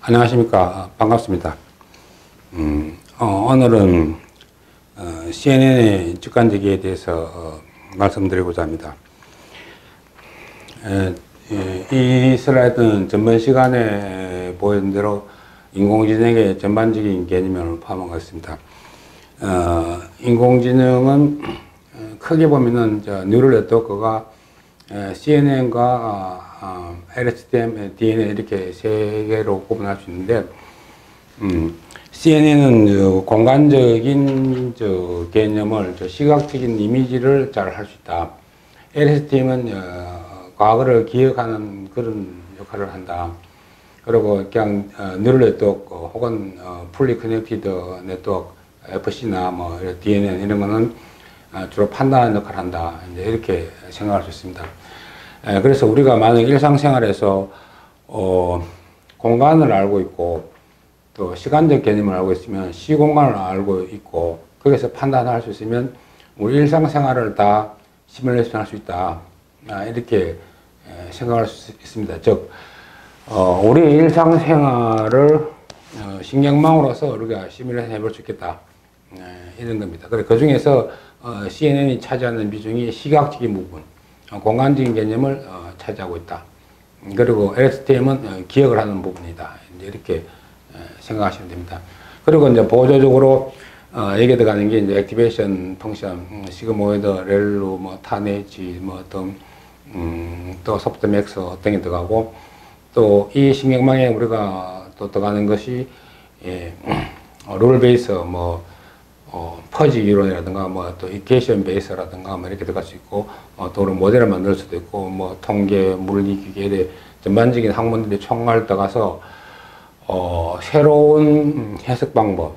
안녕하십니까. 반갑습니다. 오늘은 CNN의 주관적이에 대해서 말씀드리고자 합니다. 이 슬라이드는 전번 시간에 보여준 대로 인공지능의 전반적인 개념을 포함하고 있습니다. 인공지능은 크게 보면은 뉴럴 네트워크가 CNN과 LSTM, DNA 이렇게 세 개로 구분할 수 있는데, CNN은 공간적인 개념을, 시각적인 이미지를 잘 할 수 있다. LSTM은 과거를 기억하는 그런 역할을 한다. 그리고 그냥 뉴럴 네트워크 혹은 풀리 커넥티드 네트워크, FC나 뭐 DNA 이런 거는 주로 판단하는 역할을 한다. 이렇게 생각할 수 있습니다. 그래서 우리가 만약 일상생활에서 공간을 알고 있고 또 시간적 개념을 알고 있으면 시공간을 알고 있고 거기서 판단할 수 있으면 우리 일상생활을 다 시뮬레이션 할 수 있다. 이렇게 생각할 수 있습니다. 즉 우리 일상생활을 신경망으로서 우리가 시뮬레이션 해볼 수 있겠다. 이런 겁니다. 그래 그 중에서 CNN이 차지하는 비중이 시각적인 부분, 공간적인 개념을 차지하고 있다. 그리고 LSTM은 기억을 하는 부분이다. 이렇게 생각하시면 됩니다. 그리고 이제 보조적으로 얘기 들어가는 게 이제 액티베이션 펑션, 시그모이드, 렐루, 뭐 타네지, 뭐 등, 또 소프트맥스 등이 들어가고 또 이 신경망에 우리가 또 들어가는 것이 룰 베이스, 뭐 퍼지 이론이라든가 뭐 또 이퀘이션 베이스라든가 뭐 이렇게 들어갈 수 있고 또 모델을 만들 수도 있고 뭐 통계, 물리, 기계 전반적인 학문들이 총괄 들어가서 새로운 해석 방법,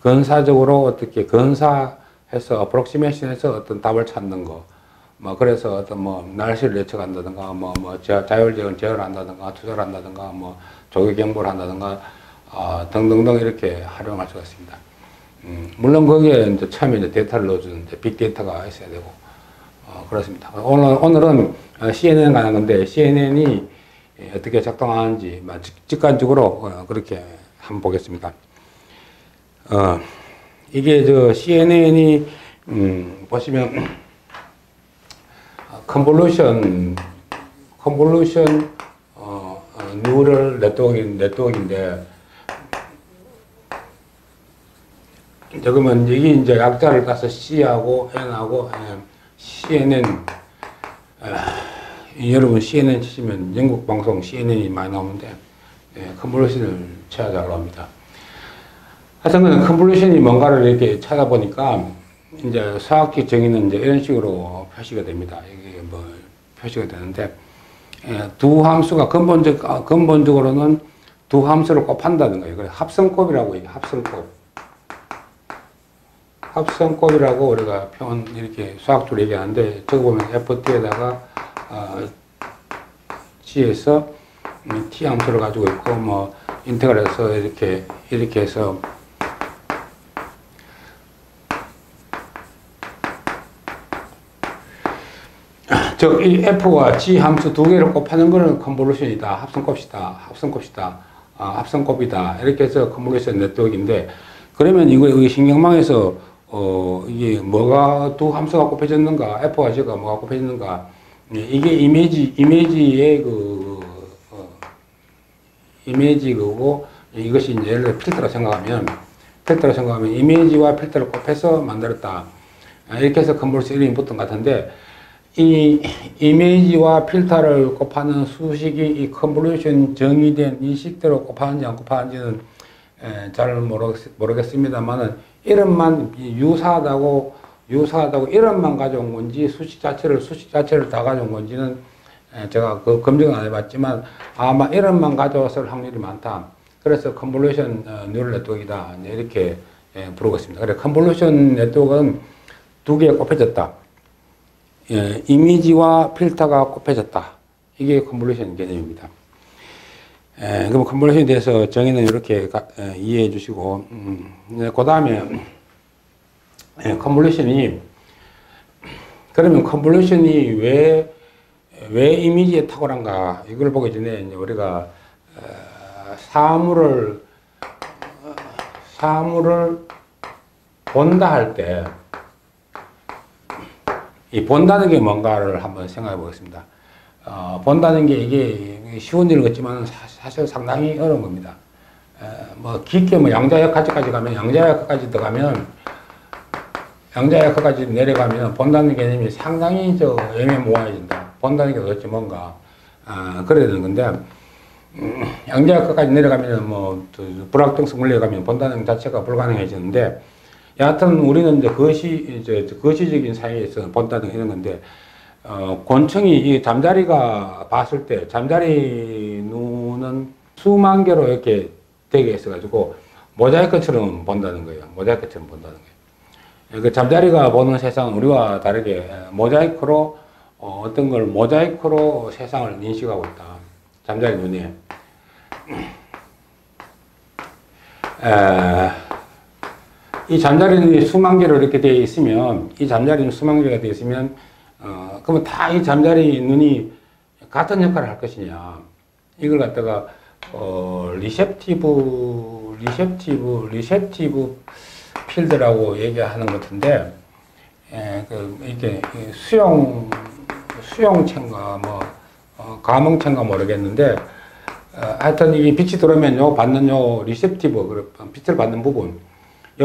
근사적으로 어떻게 근사해서 어프록시메이션해서 어떤 답을 찾는 거, 뭐 그래서 어떤 뭐 날씨를 예측한다든가 뭐 자율적인 제어를 한다든가 투자를 한다든가 뭐 조기 경보를 한다든가 등등등 이렇게 활용할 수가 있습니다. 물론 거기에 이제 처음에 이제 데이터를 넣어주는 빅데이터가 있어야 되고 그렇습니다. 오늘은 CNN 관한 건데 CNN이 어떻게 작동하는지 직관적으로 그렇게 한번 보겠습니다. 이게 CNN이 보시면 컨볼루션 뉴럴 네트워크인데 그러면 여기 이제 약자를 따서 C하고 N하고 CNN 여러분 CNN 치시면 영국 방송 CNN이 많이 나오는데 컨볼루션을 찾아자고 합니다. 하여튼 컨볼루션이 뭔가를 이렇게 찾아보니까 이제 수학적 정의는 이제 이런 식으로 표시가 됩니다. 이게 뭐 표시가 되는데 두 함수가 근본적으로는 두 함수를 곱한다는 거예요. 그래서 합성곱이라고 얘기해요. 합성곱이라고 우리가 표현 이렇게 수학적으로 얘기하는데 저거 보면 FT에다가 G에서 T 함수를 가지고 있고 뭐 인테그랄해서 이렇게 해서 즉 이 F와 G 함수 두 개를 곱하는 것은 컨볼루션이다. 합성곱이다. 이렇게 해서 컨볼루션 네트워크인데 그러면 이거 신경망에서 이게 뭐가 두 함수가 곱해졌는가, F와 G가 뭐가 곱해졌는가, 이게 이미지의 이미지고 이것이 이제 예를 들어 필터로 생각하면 이미지와 필터를 곱해서 만들었다. 이렇게 해서 컨볼루션 이름이 붙은 것 같은데 이 이미지와 필터를 곱하는 수식이 이 컨볼루션 정의된 인식대로 곱하는지 안 곱하는지는 잘 모르겠습니다만은 이름만 유사하다고 이름만 가져온 건지 수식 자체를 다 가져온 건지는 제가 그 검증은 안 해봤지만 아마 이름만 가져왔을 확률이 많다. 그래서 컨볼루션 뉴럴 네트워크이다. 이렇게 부르고 있습니다. 그래 컨볼루션 네트워크는 두 개가 곱해졌다. 이미지와 필터가 곱해졌다. 이게 컨볼루션 개념입니다. 그럼 컨볼루션에 대해서 정의는 이렇게 이해해 주시고, 그 다음에 그러면 컨볼루션이 왜 이미지에 탁월한가? 이걸 보기 전에 우리가 사물을 본다 할 때, 이 본다는 게 뭔가를 한번 생각해 보겠습니다. 본다는 게 이게 쉬운 일 같지만 사실 상당히 어려운 겁니다. 뭐 깊게 뭐 양자역학까지 가면, 양자역학까지 들어가면, 양자역학까지 내려가면 본다는 개념이 상당히 애매모호해진다. 본다는 게 도대체 뭔가, 그래야 되는 건데, 양자역학까지 내려가면 불확정성 물리에 가면 본다는 자체가 불가능해지는데, 여하튼 우리는 이제 거시적인 사회에서 본다는 이런 건데, 곤충이 이 잠자리가 봤을 때, 잠자리 눈은 수만 개로 이렇게 되게 있어가지고, 모자이크처럼 본다는 거예요. 모자이크처럼 본다는 거예요. 그 잠자리가 보는 세상은 우리와 다르게 모자이크로, 어떤 걸 모자이크로 세상을 인식하고 있다. 잠자리 눈에. 이 잠자리 눈이 수만 개로 이렇게 되어 있으면, 이 잠자리 눈 수만 개가 되어 있으면, 그러면 다 이 잠자리 눈이 같은 역할을 할 것이냐. 이걸 갖다가, 리셉티브 필드라고 얘기하는 것 같은데, 이렇게 수용체인가, 감흥체인가 모르겠는데, 하여튼 이 빛이 들어오면 받는 리셉티브, 빛을 받는 부분, 이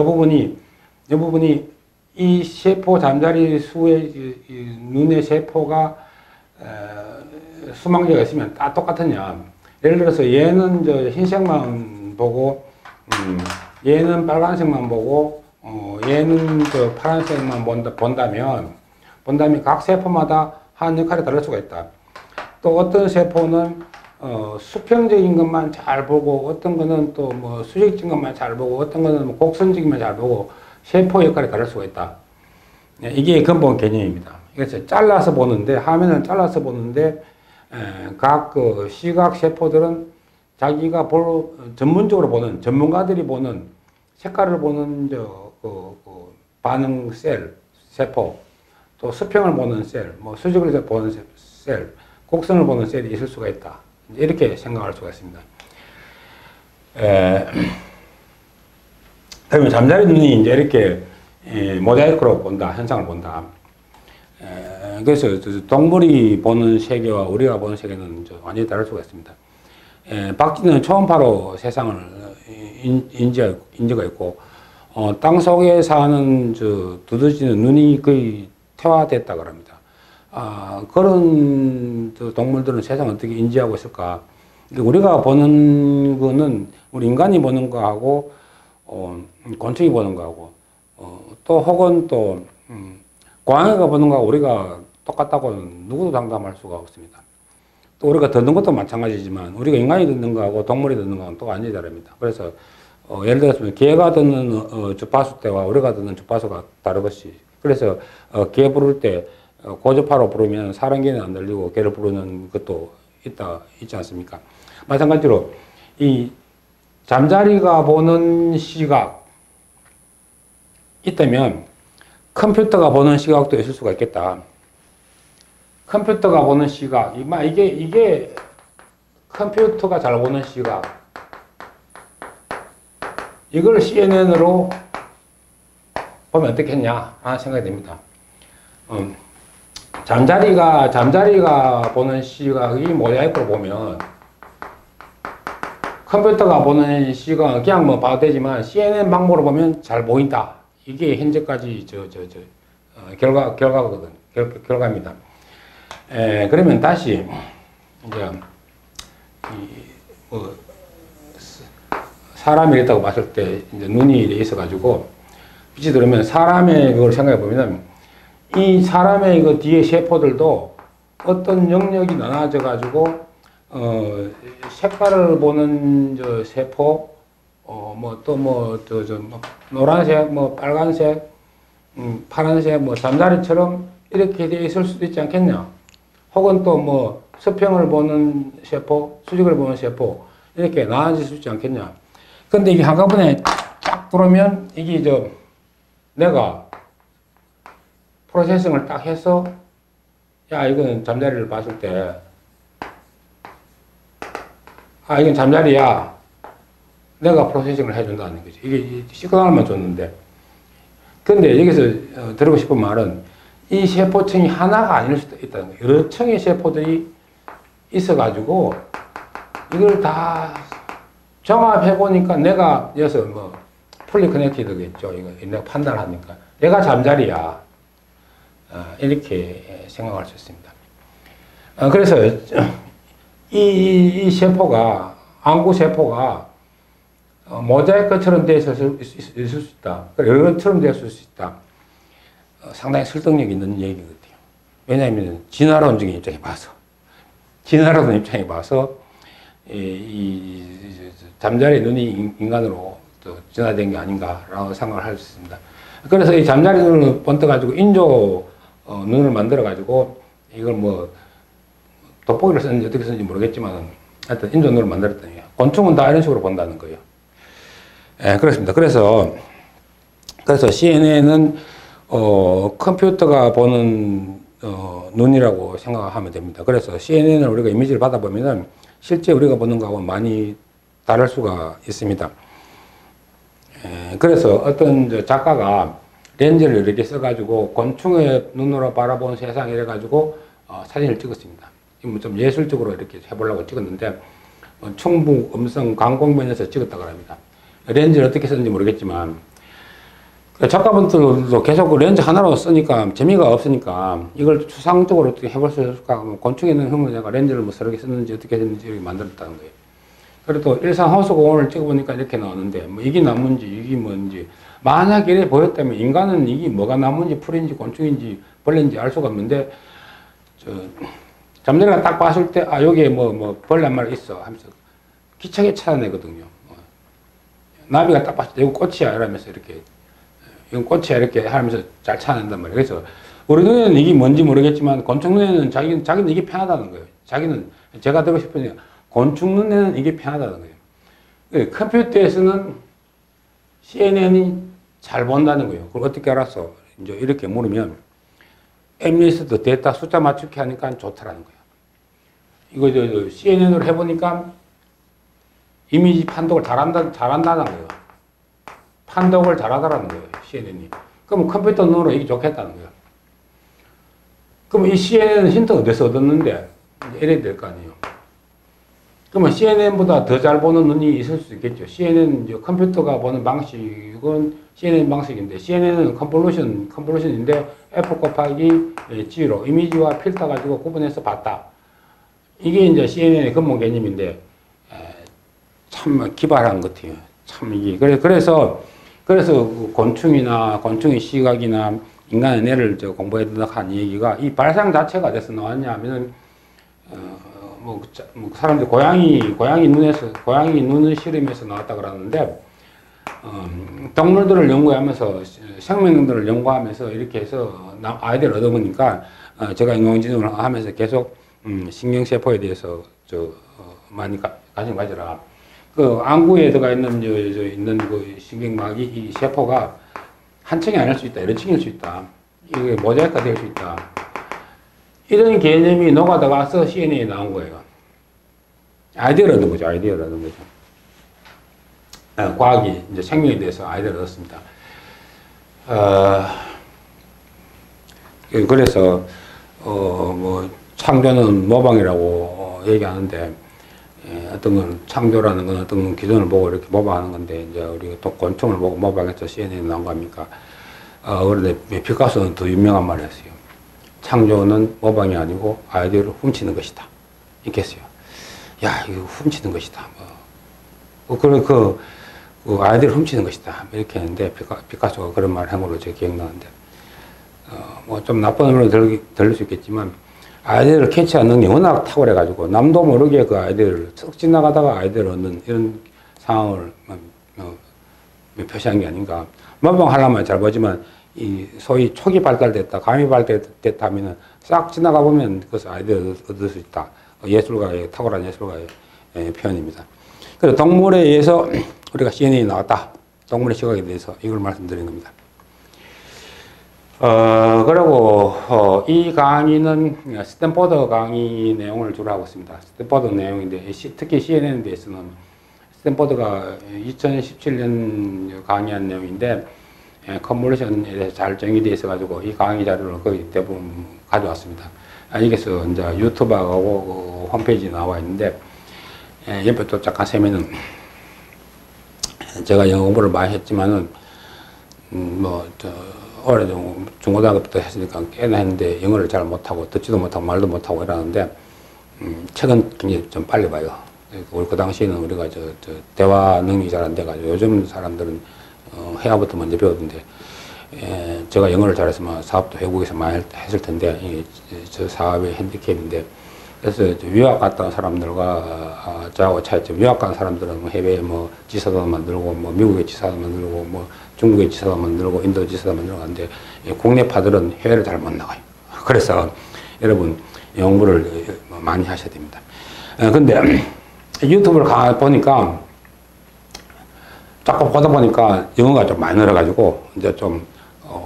부분이 이 세포, 잠자리 수의 눈의 세포가 수만 개가 있으면 다 똑같으냐. 예를 들어서 얘는 흰색만 보고, 얘는 빨간색만 보고, 얘는 파란색만 본다면 각 세포마다 하는 역할이 다를 수가 있다. 또 어떤 세포는 수평적인 것만 잘 보고, 어떤 거는 또 수직적인 것만 잘 보고, 어떤 거는 곡선적인 것만 잘 보고, 세포 역할이 다를 수가 있다. 이게 근본 개념입니다. 그래서 잘라서 보는데, 화면을 잘라서 보는데, 각 시각 세포들은 자기가 전문적으로 보는, 전문가들이 보는, 색깔을 보는 반응 셀, 세포, 또 수평을 보는 셀, 수직을 보는 셀, 곡선을 보는 셀이 있을 수가 있다. 이렇게 생각할 수가 있습니다. 그러면 잠자리 눈이 이제 이렇게 모자이크로 본다, 현상을 본다. 그래서 동물이 보는 세계와 우리가 보는 세계는 완전히 다를 수가 있습니다. 박쥐는 초음파로 세상을 인지가 있고, 땅 속에 사는 두더지는 눈이 거의 퇴화됐다고 합니다. 그런 동물들은 세상을 어떻게 인지하고 있을까? 우리가 보는 거는 우리 인간이 보는 거하고 곤충이 보는 거하고 또 혹은 또 고양이가 보는 거하고 우리가 똑같다고는 누구도 장담할 수가 없습니다. 또 우리가 듣는 것도 마찬가지지만 우리가 인간이 듣는 거하고 동물이 듣는 거하고는 또 완전히 다릅니다. 그래서 예를 들어서 개가 듣는 주파수 때와 우리가 듣는 주파수가 다르듯이, 그래서 개 부를 때 고주파로 부르면 사람 귀는 안 들리고 개를 부르는 것도 있지 않습니까? 마찬가지로 이 잠자리가 보는 시각 있다면 컴퓨터가 보는 시각도 있을 수가 있겠다. 컴퓨터가 보는 시각, 이게 컴퓨터가 잘 보는 시각, 이걸 CNN으로 보면 어떻겠냐 하는 생각이 듭니다. 잠자리가 보는 시각이 모자이크로 보면 컴퓨터가 보는 시각은 그냥 봐도 되지만 CNN 방법으로 보면 잘 보인다. 이게 현재까지 결과입니다. 그러면 다시 이제 사람이 이랬다고 봤을 때 이제 눈이 있어가지고 빛이 들어오면 사람의 그걸 생각해 보면 이 사람의 그 뒤에 세포들도 어떤 영역이 나눠져 가지고 색깔을 보는 세포, 노란색, 빨간색, 파란색, 잠자리처럼 이렇게 되어 있을 수도 있지 않겠냐. 혹은 또 수평을 보는 세포, 수직을 보는 세포, 이렇게 나눠질 수 있지 않겠냐. 근데 이게 한꺼번에 쫙 들어오면 이게 내가 프로세싱을 딱 해서, 야, 이건 잠자리를 봤을 때 아, 이건 잠자리야. 내가 프로세싱을 해준다는 거지. 이게 시그널만 줬는데. 근데 여기서 드리고 싶은 말은 이 세포층이 하나가 아닐 수도 있다는 거예요. 여러 층의 세포들이 있어가지고 이걸 다 종합해보니까 내가 여기서 뭐 풀리 커넥티드겠죠. 이거 내가 판단하니까. 내가 잠자리야. 이렇게 생각할 수 있습니다. 그래서 이 세포가, 안구세포가 모자이크처럼 되어 있을 수 있다. 여러처럼 되어 있을 수 있다. 상당히 설득력 있는 얘기 같아요. 왜냐하면 진화론적인 입장에 봐서, 이 잠자리 눈이 인간으로 또 진화된 게 아닌가라고 생각을 할 수 있습니다. 그래서 이 잠자리 눈을 번떠가지고 인조 눈을 만들어가지고 이걸 뭐 돋보기를 썼는지 어떻게 썼는지 모르겠지만 하여튼 인조 눈을 만들었더니 곤충은 다 이런 식으로 본다는 거예요. 예, 그렇습니다. 그래서 CNN은 컴퓨터가 보는 눈이라고 생각하면 됩니다. 그래서 CNN을 우리가 이미지를 받아보면은 실제 우리가 보는 거하고는 많이 다를 수가 있습니다. 예, 그래서 어떤 작가가 렌즈를 이렇게 써가지고 곤충의 눈으로 바라본 세상 이래가지고 사진을 찍었습니다. 좀 예술적으로 이렇게 해보려고 찍었는데 충북 음성 강곡면에서 찍었다고 합니다. 렌즈를 어떻게 썼는지 모르겠지만 작가분들도 계속 그 렌즈 하나로 쓰니까 재미가 없으니까 이걸 추상적으로 어떻게 해볼 수 있을까 하면 곤충에 있는 흙물에다가 렌즈를 뭐 서럽게 썼는지 어떻게 했는지 이렇게 만들었다는 거예요. 그래도 일산 호수공원을 찍어보니까 이렇게 나오는데 뭐 이게 나무인지 이게 뭔지 만약 이래 보였다면 인간은 이게 뭐가 나무인지 풀인지 곤충인지 벌레인지 알 수가 없는데 잠자리가 딱 봤을 때 아 여기에 뭐 벌레 한 마리 있어 하면서 기차게 찾아내거든요. 나비가 딱 봤을 때 이거 꽃이야 이러면서 이렇게 이건 꽃이야 이렇게 하면서 잘 찾아낸단 말이에요. 그래서 우리 눈에는 이게 뭔지 모르겠지만 곤충 눈에는 자기는 이게 편하다는 거예요. 자기는 제가 듣고 싶은 얘기가 곤충 눈에는 이게 편하다는 거예요. 컴퓨터에서는 CNN이 잘 본다는 거예요. 그걸 어떻게 알았어? 이제 이렇게 물으면 엠리스트 데이터 숫자 맞추기 하니까 좋더라는 거예요. 이거 CNN으로 해보니까 이미지 판독을 잘한다는 거예요. 판독을 잘하더라는 거예요, CNN이. 그럼 컴퓨터 눈으로 이게 좋겠다는 거예요. 그럼 이 CNN은 힌트 어디서 얻었는데? 이래야 될 거 아니에요. 그러면 CNN보다 더 잘 보는 눈이 있을 수 있겠죠. CNN, 이제 컴퓨터가 보는 방식은 CNN 방식인데, CNN은 컨볼루션인데, F 곱하기 G로 이미지와 필터 가지고 구분해서 봤다. 이게 이제 CNN의 근본 개념인데, 참 기발한 것 같아요. 참 이게. 그래서 곤충의 시각이나 인간의 뇌를 공부해 한 얘기가 이 발상 자체가 어디서 나왔냐 하면은, 사람들이 고양이 눈을 실험해서 나왔다 그러는데, 동물들을 연구하면서, 생명들을 연구하면서 이렇게 해서 아이디어를 얻어보니까, 제가 인공지능을 하면서 계속, 신경세포에 대해서, 많이 관심 가져라. 그 안구에 들어가 있는 그 신경막이 이 세포가 한 층이 아닐 수 있다. 여러 층일 수 있다. 이게 모자이크가 될 수 있다. 이런 개념이 녹아 들어가서 CNN이 나온 거예요. 아이디어를 얻은 거죠. 과학이 이제 생명에 대해서 아이디어를 얻었습니다. 그래서 창조는 모방이라고 얘기하는데. 어떤 건 창조라는 건 어떤 기존을 보고 이렇게 모방하는 건데, 이제 우리가 또 곤충을 보고 모방해서 CNN이 나온 겁니까? 그런데 피카소는 더 유명한 말을 했어요. 창조는 모방이 아니고 아이디어를 훔치는 것이다. 이렇게 했어요. 야, 이거 훔치는 것이다. 그 아이디어를 훔치는 것이다. 이렇게 했는데, 피카소가 그런 말을 한 걸로 제가 기억나는데, 좀 나쁜 의미로 들릴 수 있겠지만, 아이디어를 캐치하는 능력이 워낙 탁월해가지고 남도 모르게 그 아이디어를 쓱 지나가다가 아이디어를 얻는 이런 상황을 표시한 게 아닌가. 모방하려면 잘 보지만 이 소위 초기 발달됐다, 감이 발달됐다 하면은 싹 지나가 보면 그것을 아이디어를 얻을 수 있다. 예술가의, 탁월한 예술가의 표현입니다. 그래서 동물에 의해서 우리가 CNN이 나왔다. 동물의 시각에 대해서 이걸 말씀드린 겁니다. 그리고, 이 강의는 스탠퍼드 강의 내용을 주로 하고 있습니다. 스탠퍼드 내용인데, 특히 CNN에 대해서는 스탠퍼드가 2017년 강의한 내용인데, 컨볼루션에 대해서 잘 정의되어 있어가지고, 이 강의 자료를 거의 대부분 가져왔습니다. 여기서 이제 유튜브하고 홈페이지에 나와 있는데, 옆에 또 잠깐 세면은, 제가 영어 공부를 많이 했지만은, 오래도 중고등학교부터 했으니까 꽤나 했는데 영어를 잘 못하고 듣지도 못하고 말도 못하고 이러는데 책은 굉장히 좀 빨리 봐요. 우리 그 당시에는 우리가 대화 능력이 잘 안 돼가지고 요즘 사람들은 회화부터 먼저 배우던데 제가 영어를 잘했으면 사업도 외국에서 많이 했을 텐데 저 사업의 핸디캡인데 그래서 유학 갔다 온 사람들과 저하고 차이점. 유학 간 사람들은 해외에 지사도 만들고 미국의 지사도 만들고 중국의 지사도 만들고 인도 지사도 만들고 하는데 국내파들은 해외를 잘 못 나가요. 그래서 여러분 영어 공부를 많이 하셔야 됩니다. 근데 유튜브를 보니까 자꾸 보다 보니까 영어가 좀 많이 늘어가지고 이제 좀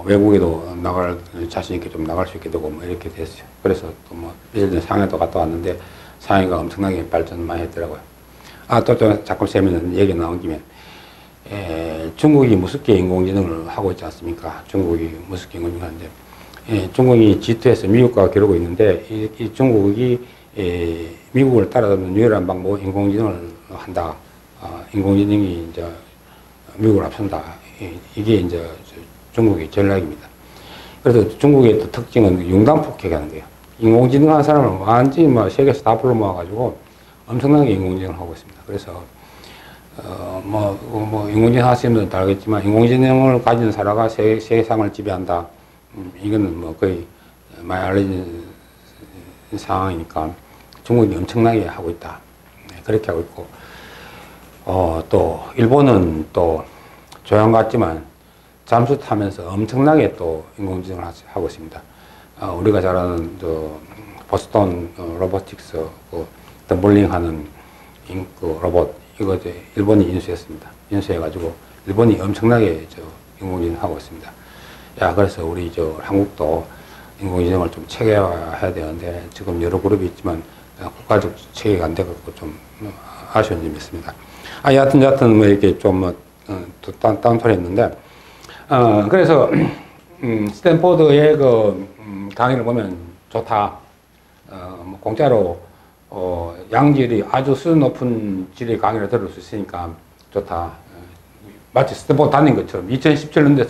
외국에도 나갈 자신 있게 좀 나갈 수 있게 되고 이렇게 됐어요. 그래서 또 며칠 전에 상해도 갔다 왔는데 상해가 엄청나게 발전 많이 했더라고요. 또 좀 자꾸 세면 얘기 나온 김에 중국이 무섭게 인공지능을 하고 있지 않습니까? 중국이 무섭게 인공지능을 하는데 중국이 G2에서 미국과 겨루고 있는데 이 중국이 미국을 따라잡는 유일한 방법은 인공지능을 한다. 인공지능이 이제 미국을 앞선다. 이게 이제 중국의 전략입니다. 그래서 중국의 또 특징은 융단폭격하는 거예요. 인공지능 하는 사람을 완전히 세계에서 다 불러 모아가지고 엄청나게 인공지능을 하고 있습니다. 그래서, 인공지능 하시는 분들은 다 알겠지만, 인공지능을 가진 사람가 세상을 지배한다. 이거는 거의 많이 알려진 상황이니까 중국이 엄청나게 하고 있다. 그렇게 하고 있고, 또, 일본은 또 조용 같지만 잠수 타면서 엄청나게 또 인공지능을 하고 있습니다. 우리가 잘 아는 보스턴 로보틱스 덤블링 하는 그 로봇 이거 이제 일본이 인수했습니다. 인수해가지고 일본이 엄청나게 인공지능 하고 있습니다. 그래서 우리 한국도 인공지능을 좀 체계화해야 되는데 지금 여러 그룹이 있지만 국가적 체계가 안 돼갖고 좀 아쉬운 점이 있습니다. 여하튼 이렇게 좀 딴소리 했는데 그래서 스탠포드의 강의를 보면 좋다. 공짜로 양질이 아주 수준 높은 질의 강의를 들을 수 있으니까 좋다. 마치 스탠포드 다닌 것처럼 2017년도에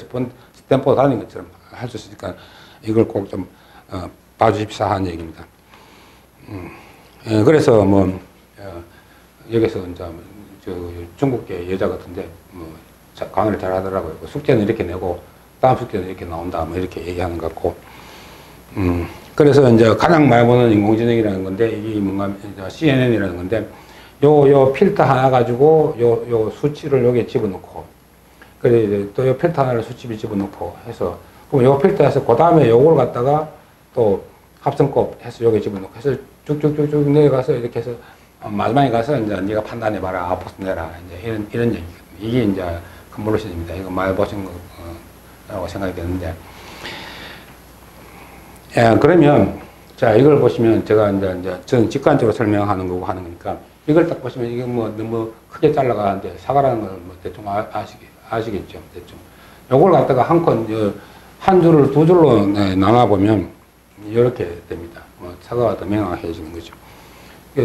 스탠포드 다닌 것처럼 할 수 있으니까 이걸 꼭 좀 봐주십사 하는 얘기입니다. 그래서 여기서 이제 중국계 여자 같은데 강의를 잘 하더라고요. 숙제는 이렇게 내고 다음 숙제는 이렇게 나온다 이렇게 얘기하는 것 같고 그래서 이제 가장 많이 보는 인공지능이라는 건데 이게 뭔가 CNN이라는 건데 요 필터 하나 가지고 요 수치를 여기에 집어넣고 그래 또 요 필터 하나를 수치를 집어넣고 해서 그럼 요 필터에서 그 다음에 요걸 갖다가 또 합성곱 해서 여기 집어넣고 해서 쭉쭉쭉쭉 내려가서 이렇게 해서 마지막에 가서 이제 네가 판단해 봐라 아웃풋 내라 이제 이런 얘기 이게 이제 컨볼루션입니다. 이거 많이 보신 거라고 생각이 되는데 그러면 자 이걸 보시면 제가 이제 저는 직관적으로 설명하는 거고 하는 거니까 이걸 딱 보시면 이게 너무 크게 잘라가는데 사과라는 걸 대충 아시겠죠 대충 요걸 갖다가 한 줄을 두 줄로 나눠 보면 이렇게 됩니다. 사과가 더 명확해지는 거죠.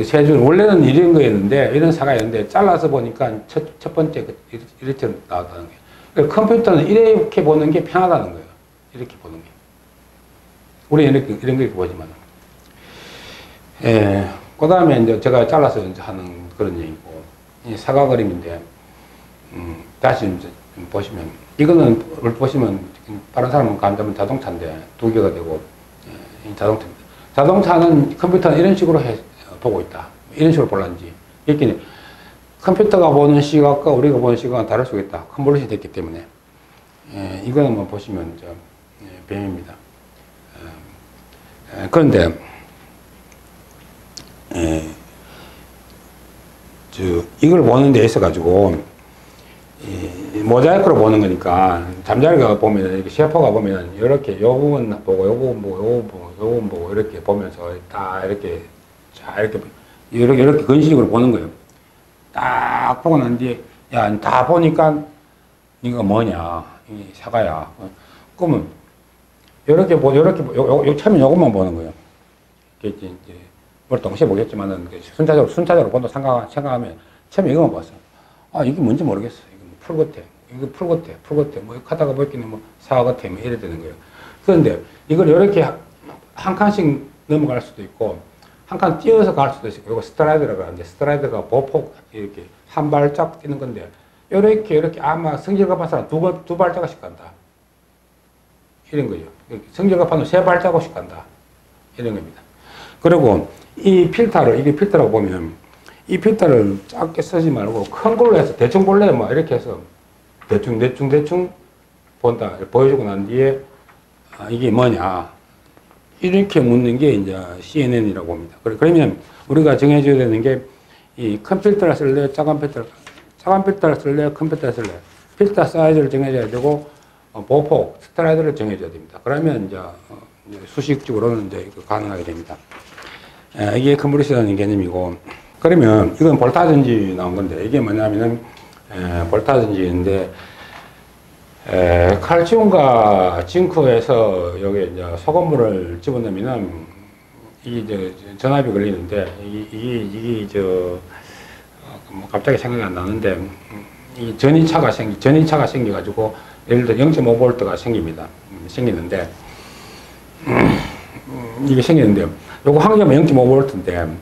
세 줄, 원래는 이런 거였는데, 이런 사과였는데, 잘라서 보니까 첫 번째, 이렇게 나왔다는 거예요. 그러니까 컴퓨터는 이렇게 보는 게 편하다는 거예요. 이렇게 보는 게. 우리는 이런 거 이렇게 보지만. 그 다음에 이제 제가 잘라서 이제 하는 그런 얘기고, 이 사과 그림인데, 다시 이제 보시면, 이거는 보시면, 다른 사람은 간다면 자동차인데, 두 개가 되고, 자동차입니다. 자동차는 컴퓨터는 이런 식으로 보고 있다. 이런 식으로 볼란지. 이렇게 컴퓨터가 보는 시각과 우리가 보는 시각은 다를 수 있다. 컨볼루션이 됐기 때문에. 이거는 보시면 뱀입니다. 그런데 이걸 보는 데 있어 가지고 모자이크로 보는 거니까 잠자리가 보면 이렇게 셰퍼가 보면 이렇게 요 부분 보고 요 부분 보고 요 부분 보고 요 부분 보고 이렇게 보면서 딱 이렇게 자 이렇게 건식으로 보는 거예요. 딱 보고 난 뒤에 야 다 보니까 이거 뭐냐 이 사과야. 그러면 이렇게 처음에 요것만 보는 거예요. 이제 뭘 동시에 보겠지만은 순차적으로 본다 생각하면 처음에 이거만 봤어. 아 이게 뭔지 모르겠어. 이거 뭐 풀 같아. 이거 풀 같아. 뭐 하다가 보기는 뭐 사과 같아. 뭐 이래 되는 거예요. 그런데 이걸 이렇게 한 칸씩 넘어갈 수도 있고 한 칸 띄어서 갈 수도 있고 이거 스트라이드라고 하는데 스트라이드가 보폭 이렇게 한 발짝 뛰는 건데 이렇게 아마 성질급한 사람 두 발자국씩 간다. 이런 거예요. 성질급한 세 발자국씩 간다. 이런 겁니다. 그리고 이 필터를 이게 필터라고 보면 이 필터를 작게 쓰지 말고 큰 걸로 해서 대충 볼래 뭐 이렇게 해서 대충 본다 보여주고 난 뒤에 아, 이게 뭐냐 이렇게 묻는 게 이제 CNN이라고 봅니다. 그러면 우리가 정해줘야 되는 게 이 큰 필터를 쓸래 작은 필터를 쓸래 큰 필터를 쓸래 필터 사이즈를 정해줘야 되고 보폭 스트라이드를 정해줘야 됩니다. 그러면 이제 수식적으로는 이제 가능하게 됩니다. 이게 컨볼루션이라는 개념이고 그러면 이건 볼타전지 나온 건데 이게 뭐냐면은 볼타전지인데 칼슘과 징크에서 여기 이제 소금물을 집어넣으면은 이게 전압이 걸리는데 이게 뭐 갑자기 생각이 안 나는데 이 전이차가 생겨가지고 예를 들어 0.5V가 생기는데 이게 생기는데 요거 한 개면 0.5V인데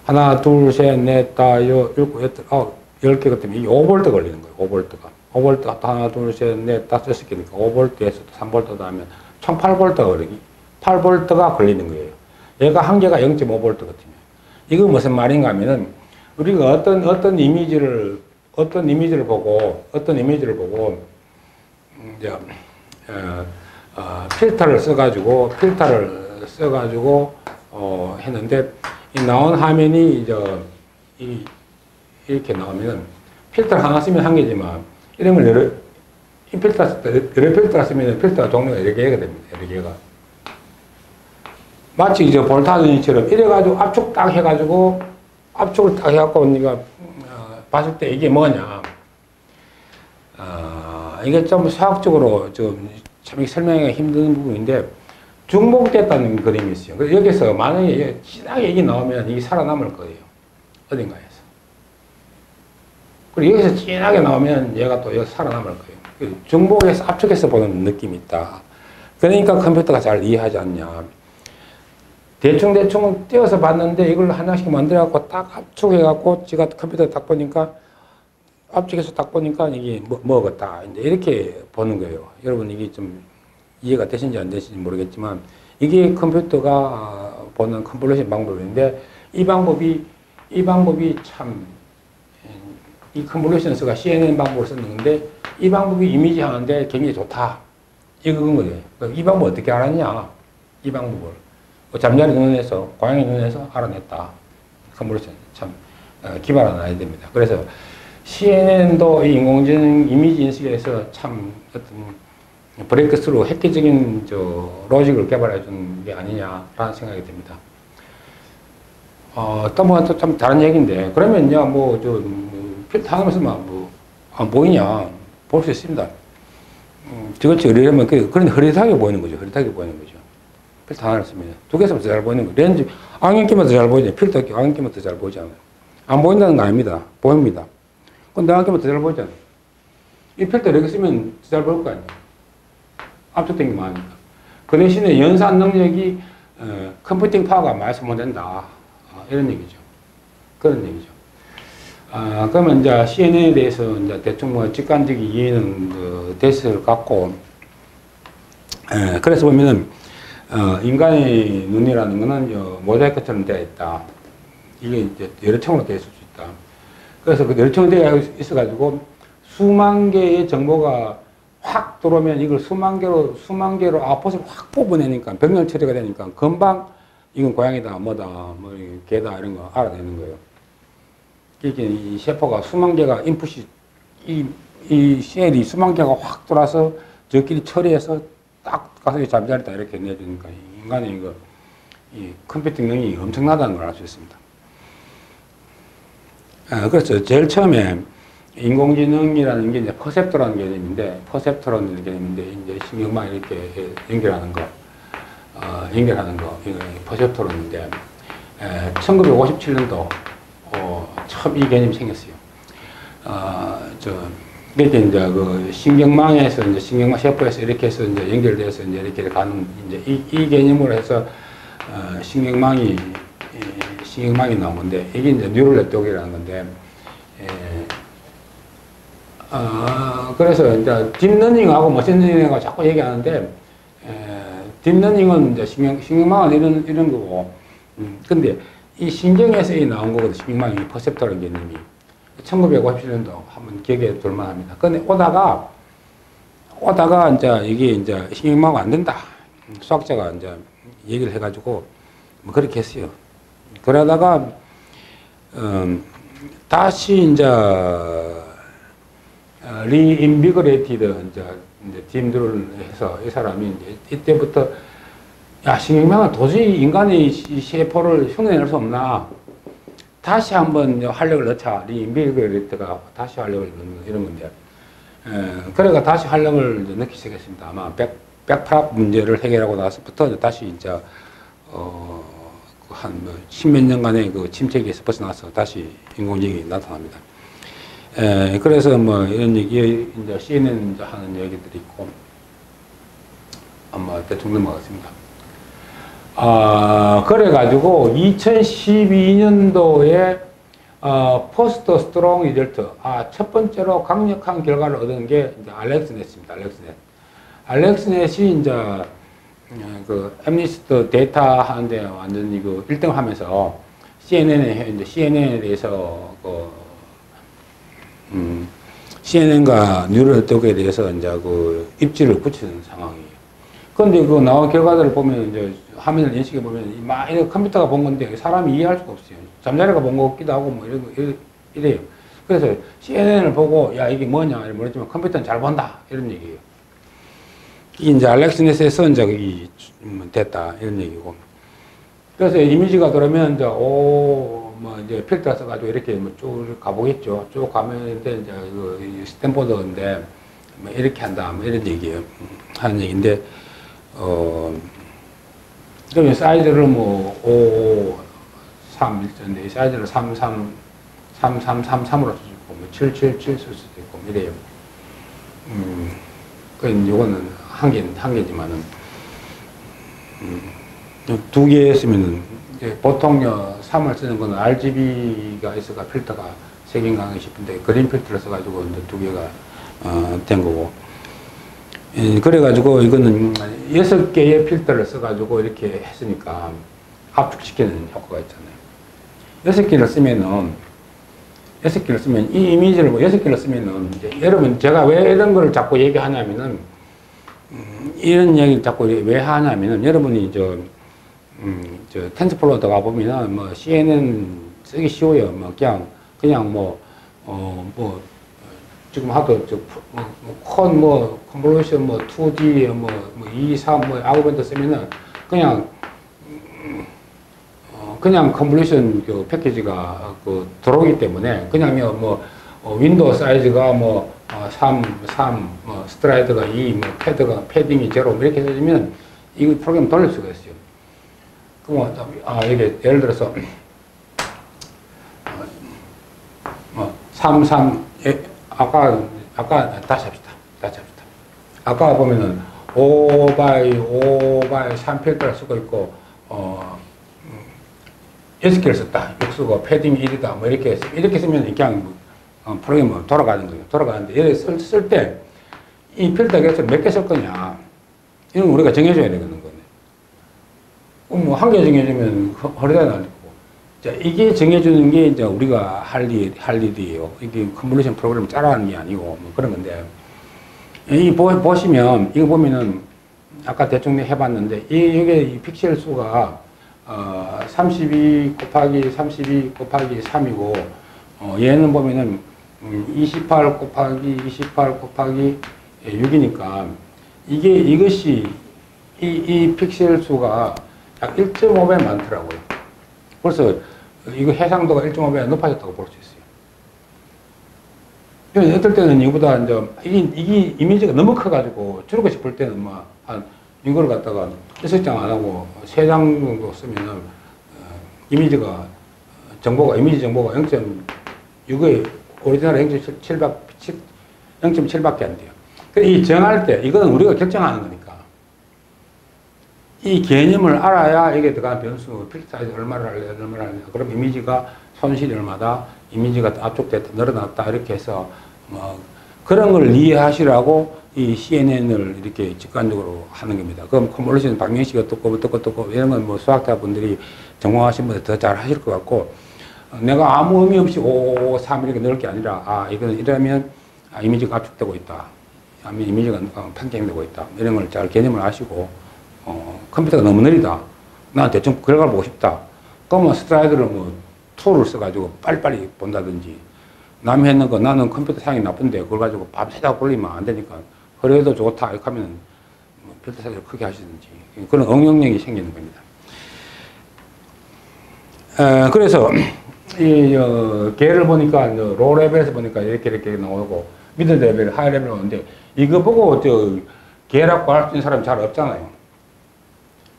하나, 둘, 셋, 넷, 다, 일곱, 여덟, 아홉, 10개가 되면 이게 5V 걸리는 거예요. 5V가. 5V 하나, 둘, 셋, 넷, 다섯, 여섯 개니까 5V에서 3V 하면 총 8V가 걸리는 거예요. 얘가 한 개가 0.5V거든요. 이거 무슨 말인가 하면은 우리가 어떤 이미지를 보고 이제 필터를 써가지고 했는데 이 나온 화면이 이제 이렇게 나오면 필터 하나 쓰면 한 개지만 이러면 여러 필터 쓰면 필터 종류가 여러 개가 됩니다. 여러 개가 마치 이제 볼타전지처럼 이래가지고 압축을 딱 해갖고 우리가 봤을 때 이게 뭐냐 이게 좀 수학적으로 좀 참 설명하기가 힘든 부분인데 중복됐다는 그림이 있어요. 그래서 여기서 만약에 진하게 이게 나오면 이게 살아남을 거예요. 어딘가에서. 그리고 여기서 진하게 나오면 얘가 또 여기 살아남을 거예요. 중복해서 압축해서 보는 느낌이 있다. 그러니까 컴퓨터가 잘 이해하지 않냐. 대충 띄어서 봤는데 이걸 하나씩 만들어갖고 딱 압축해갖고 지가 컴퓨터에 딱 보니까 압축해서 딱 보니까 이게 뭐겠다. 이제 이렇게 보는 거예요. 여러분 이게 좀 이해가 되신지 안 되신지 모르겠지만 이게 컴퓨터가 보는 컨볼루션 방법인데 이 방법이 참 이 컨볼루션스가 CNN 방법을 쓰는 건데 이 방법이 이미지 하는데 굉장히 좋다. 이건 거예요. 이 방법 어떻게 알았냐? 이 방법을 잠자리 눈에서 고양이 눈에서 알아냈다. 컨볼루션 참 기발한 아이디어입니다. 그래서 CNN도 이 인공지능 이미지 인식에서 참 어떤 브레이크스루 획기적인 로직을 개발해 준 게 아니냐라는 생각이 듭니다. 또 좀 다른 얘기인데, 그러면 이제 필터 하나만 쓰면 안 보이냐? 볼 수 있습니다. 저것이 이러면 그런 흐릿하게 보이는 거죠. 필터 하나를 쓰면. 두 개 쓰면 더 잘 보이는 거죠. 렌즈, 안경 끼면 더 잘 보이죠. 필터 안경 끼면 더 잘 보이지 않아요. 안 보인다는 거 아닙니다. 보입니다. 근데 안경 끼면 더 잘 보이잖아요. 이 필터 이렇게 쓰면 더 잘 보일 거 아니에요. 압축된 게 많으니까. 그 대신에 연산 능력이 컴퓨팅 파워가 많이 소모된다. 이런 얘기죠. 그런 얘기죠. 그러면 이제 CNN에 대해서 이제 대충 직관적인 이해는 됐을 것 같고, 그래서 보면은 인간의 눈이라는 거는 모자이크처럼 되어 있다. 이게 이제 여러 층으로 되어 있을 수 있다. 그래서 그 여러 층으로 되어 있어가지고 수만 개의 정보가 확 들어오면 이걸 수만 개로 아포를 확 뽑아내니까 병렬 처리가 되니까 금방 이건 고양이다, 개다 이런 거 알아내는 거예요. 이게 이 셰퍼가 수만 개가 인풋이 이 이 셀이 수만 개가 확 돌아서 저끼리 처리해서 딱 가서 잠자리다 이렇게 내주니까 인간의 이 컴퓨터 능력이 엄청나다는 걸 알 수 있습니다. 그래서 제일 처음에 인공지능이라는 게 이제 퍼셉터라는 개념인데, 이제 신경망 이렇게 연결하는 거, 이거 퍼셉터론인데, 1957년도, 처음 이 개념이 생겼어요. 그게 이제 그 신경망에서 이제 신경망 세포에서 이렇게 해서 이제 연결돼서 이제 이렇게 가는 이제 이 개념으로 해서, 신경망이 나온 건데, 이게 이제 뉴럴 네트워크라는 건데, 그래서 이제 딥러닝하고 머신러닝하고 자꾸 얘기하는데, 딥러닝은 이제 신경망은 이런 거고, 근데 이 신경에서 나온 거거든, 신경망이 퍼셉터라는 개념이. 1957년도 한번 기억에 둘만 합니다. 근데 오다가 이제 이게 이제 신경망은 안 된다. 수학자가 이제 얘기를 해가지고, 뭐 그렇게 했어요. 그러다가, 다시 이제, 리인비그레이티드 이제 팀들을 해서 이 사람이 이제 이때부터 야, 신경망은 도저히 인간의 세포를 흉내낼 수 없나. 다시 한번 활력을 넣자. 리인비그레이트가 다시 활력을 넣는 이런 건데. 그래가 다시 활력을 넣기 시작했습니다. 아마 백프랍 문제를 해결하고 나서부터 다시 이제, 한 뭐 10몇 년간의 그 침체기에서 벗어나서 다시 인공지능이 나타납니다. 그래서 뭐 이런 얘기, 이제 CNN 이제 하는 얘기들이 있고, 아마 대충 넘어갔습니다. 그래가지고 2012년도에, 포스트 스트롱 리절트, 첫 번째로 강력한 결과를 얻은 게 이제 알렉스넷입니다. 알렉스넷이 이제, 그, 엠니스트 데이터 하는데 완전히 그 1등 하면서 CNN에 대해서 CNN과 뉴럴 네트워크에 대해서 이제 그 입지를 붙이는 상황이에요. 그런데 그 나온 결과들을 보면 이제 화면을 인식해 보면 막 이런 컴퓨터가 본 건데 사람이 이해할 수가 없어요. 잠자리가 본 것 같기도 하고 뭐 이래요. 그래서 CNN을 보고 야 이게 뭐냐 이런 모르지만 컴퓨터는 잘 본다 이런 얘기예요. 이게 이제 알렉스넷에서 이제 그게 됐다 이런 얘기고. 그래서 이미지가 들어오면 이제 뭐 이제 필터 써가지고 이렇게 뭐 쭉 가보겠죠. 쭉 가면 이제 그 스탠포드인데 뭐 이렇게 한다 뭐 이런 얘기예요. 하는 얘기인데 그러면 사이즈를 뭐 5, 3 일전데 사이즈를 3, 3, 3, 3, 3, 3으로 쓸 수 있고 뭐 7, 7, 7 쓸 수도 있고 이래요. 그 요거는 한 개지만은 두 개 쓰면은 보통 3을 쓰는 거는 RGB가 있어가 필터가 3개인가 하기 싶은데 그린 필터를 써가지고 이제 2개가 된 거고. 그래가지고 이거는 6개의 필터를 써가지고 이렇게 했으니까 압축시키는 효과가 있잖아요. 6개를 쓰면 이 이미지를 6개를 쓰면은 이제 여러분 제가 왜 이런 걸 자꾸 얘기하냐면은 이런 얘기를 자꾸 왜 하냐면은 여러분이 저 텐스플로어 들어가 보면은 뭐 CNN 쓰기 쉬워요. 뭐 그냥 뭐 지금 하도 컨볼루션 2D 2, 3 아구멘트 쓰면은 그냥 컨볼루션 그 패키지가 들어오기 때문에 그냥 윈도우 사이즈가 3, 스트라이드가 2, 패딩이 0 이렇게 해주면 이 프로그램 돌릴 수가 있어요. 그럼 이게 예를 들어서 3, 3 아까 다시 합시다. 아까 보면은 5x3 필터를 쓰고 있고 6개를 썼다. 육수고 패딩 1이다. 뭐 이렇게 쓰면 그냥 프로그램은 돌아가는 거예요. 돌아가는데 얘를 쓸 때 이 필터 개수를 몇 개 쓸 거냐. 이건 우리가 정해줘야 되는 거네. 뭐 한 개 정해주면 허리가 날리고. 자, 이게 정해주는 게 이제 우리가 할 일이에요. 이게 컨볼루션 프로그램을 짜라는 게 아니고 뭐 그런 건데. 보시면, 이거 보면은 아까 대충 해봤는데, 이게 이 픽셀 수가 32 곱하기 32 곱하기 3이고, 얘는 보면은 28 곱하기 28 곱하기 6이니까 이것이 이 픽셀 수가 약 1.5배 많더라고요. 벌써 이거 해상도가 1.5배 높아졌다고 볼 수 있어요. 어떨 때는 이거보다 이게 이미지가 너무 커가지고 줄이고 싶을 때는 이걸 갖다가 6장 안 하고 3장 정도 쓰면은 이미지가 이미지 정보가 0.6의 오리지널 0.7밖에 안 돼요. 이 정할 때 이거는 우리가 결정하는 거니까 이 개념을 알아야 이게 들어가는 변수 필터 사이즈 얼마를 할래 그럼 이미지가 손실이 얼마다 이미지가 앞쪽 됐다 늘어났다 이렇게 해서 그런 걸 이해하시라고 이 CNN을 이렇게 직관적으로 하는 겁니다. 그럼 컨볼루션 방정식이 어떻고 이런 건 수학자분들이 전공하신 분들 더 잘 하실 것 같고 내가 아무 의미 없이 5, 3 이렇게 넣을 게 아니라 이거는 이러면 이미지가 압축되고 있다. 이미지가 편집되고 있다. 이런 걸 잘 개념을 아시고 컴퓨터가 너무 느리다. 난 대충 결과를 보고 싶다. 그러면 스라이드를 툴을 써가지고 빨리빨리 본다든지 남이 했는 거 나는 컴퓨터 사양이 나쁜데 그걸 가지고 밤새다 굴리면 안 되니까 그래도 좋다 이렇게 하면 필터 사이즈를 크게 하시든지 그런 응용력이 생기는 겁니다. 그래서 개를 보니까 로우 레벨에서 보니까 이렇게 나오고 미드 레벨, 하이 레벨 나오는데 이거 보고 개라고 할 수 있는 사람이 잘 없잖아요.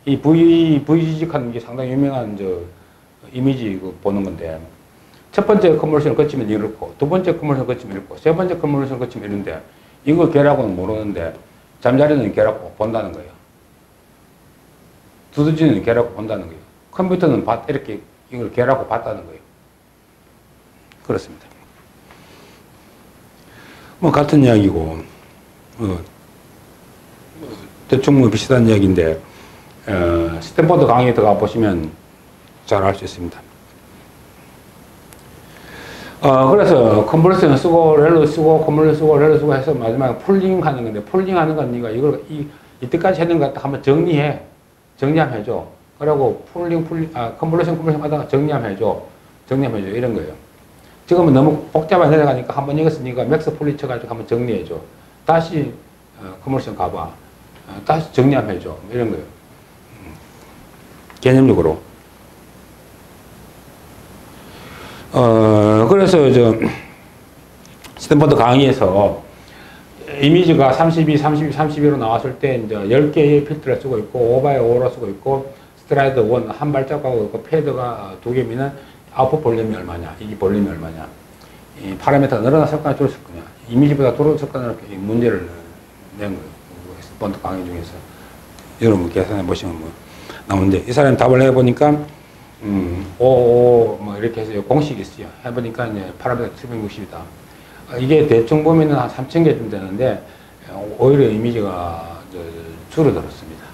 이 V지직하는 게 상당히 유명한 이미지 보는 건데 첫 번째 컨버전을 거치면 이렇고 두 번째 컨버전을 거치면 이렇고 세 번째 컨버전을 거치면 이런데 이거 개라고는 모르는데 잠자리는 개라고 본다는 거예요. 두더지는 개라고 본다는 거예요. 컴퓨터는 이렇게 이걸 개라고 봤다는 거예요. 그렇습니다. 같은 이야기고 대충 비슷한 이야기인데 스탠퍼드 강의에 들어가 보시면 잘 알 수 있습니다. 그래서 컨볼루션 쓰고 렐로 쓰고 컨볼루션 쓰고 렐로 쓰고 해서 마지막에 풀링 하는 건데 풀링 하는 건 네가 이걸 이때까지 했는 것 한번 정리하면 해줘. 그러고 컨볼루션 하다가 정리하면 해줘 이런 거예요. 지금은 너무 복잡하게 내려가니까 한번 이것은 네가 맥스 풀리 쳐가지고 한번 정리해줘. 다시 컨볼루션 가봐. 다시 정리하면 해줘. 이런 거예요. 개념적으로. 그래서 스탠퍼드 강의에서 이미지가 32로 나왔을 때 이제 10개의 필터를 쓰고 있고 5x5로 쓰고 있고 스트라이드 1 한 발자국하고 있고 패드가 2개면 아웃풋 볼륨이 얼마냐, 이게 볼륨이 얼마냐, 이 파라미터가 늘어났을 거냐 줄었을 거냐, 이미지보다 줄었을 거냐 이렇게 문제를 낸 거예요. 스탠퍼드 강의 중에서 여러분 계산해 보시면 나오는데 이 사람이 답을 해보니까 5 이렇게 해서 공식이 있어요. 해보니까 이제 파라미터 760이다. 이게 대충 보면은 한 3000개쯤 되는데 오히려 이미지가 줄어들었습니다.